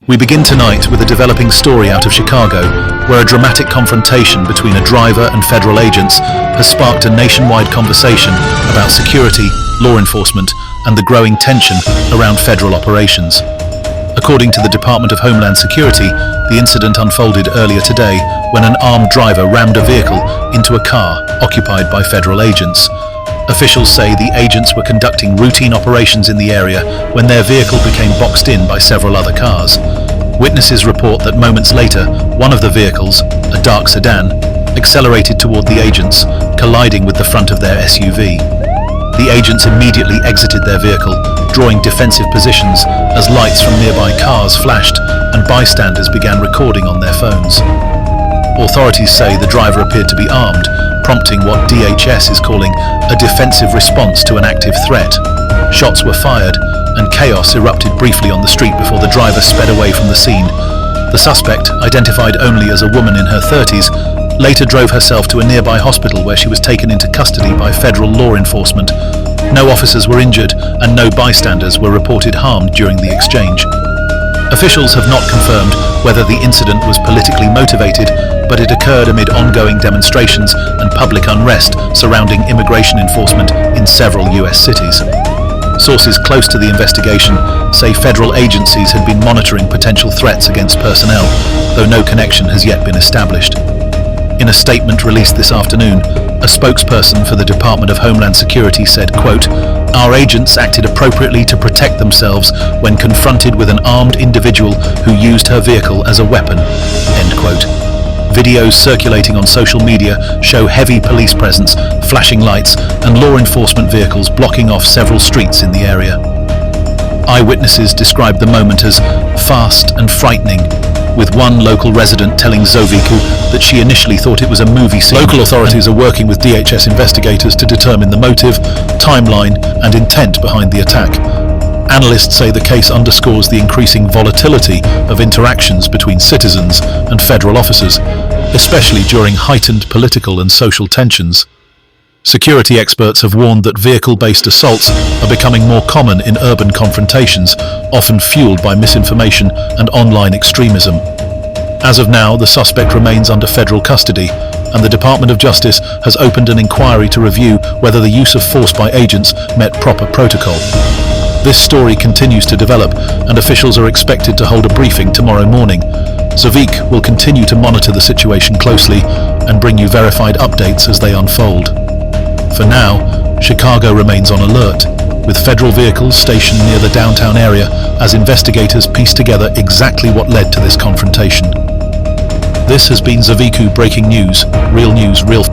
We begin tonight with a developing story out of Chicago, where a dramatic confrontation between a driver and federal agents has sparked a nationwide conversation about security, law enforcement, and the growing tension around federal operations. According to the Department of Homeland Security, the incident unfolded earlier today when an armed driver rammed a vehicle into a car occupied by federal agents. Officials say the agents were conducting routine operations in the area when their vehicle became boxed in by several other cars. Witnesses report that moments later, one of the vehicles, a dark sedan, accelerated toward the agents, colliding with the front of their SUV. The agents immediately exited their vehicle, drawing defensive positions as lights from nearby cars flashed and bystanders began recording on their phones. Authorities say the driver appeared to be armed, prompting what DHS is calling a defensive response to an active threat. Shots were fired, and chaos erupted briefly on the street before the driver sped away from the scene. The suspect, identified only as a woman in her 30s, later drove herself to a nearby hospital where she was taken into custody by federal law enforcement. No officers were injured, and no bystanders were reported harmed during the exchange. Officials have not confirmed whether the incident was politically motivated, but it occurred amid ongoing demonstrations and public unrest surrounding immigration enforcement in several US cities. Sources close to the investigation say federal agencies had been monitoring potential threats against personnel, though no connection has yet been established. In a statement released this afternoon, a spokesperson for the Department of Homeland Security said, quote, "Our agents acted appropriately to protect themselves when confronted with an armed individual who used her vehicle as a weapon." End quote. Videos circulating on social media show heavy police presence, flashing lights, and law enforcement vehicles blocking off several streets in the area. Eyewitnesses described the moment as fast and frightening, with one local resident telling ZOVIQU that she initially thought it was a movie scene. Local authorities are working with DHS investigators to determine the motive, timeline, and intent behind the attack. Analysts say the case underscores the increasing volatility of interactions between citizens and federal officers, especially during heightened political and social tensions. Security experts have warned that vehicle-based assaults are becoming more common in urban confrontations, often fueled by misinformation and online extremism. As of now, the suspect remains under federal custody, and the Department of Justice has opened an inquiry to review whether the use of force by agents met proper protocol. This story continues to develop, and officials are expected to hold a briefing tomorrow morning. ZOVIQU will continue to monitor the situation closely and bring you verified updates as they unfold. For now, Chicago remains on alert, with federal vehicles stationed near the downtown area as investigators piece together exactly what led to this confrontation. This has been ZOVIQU Breaking News, real news, real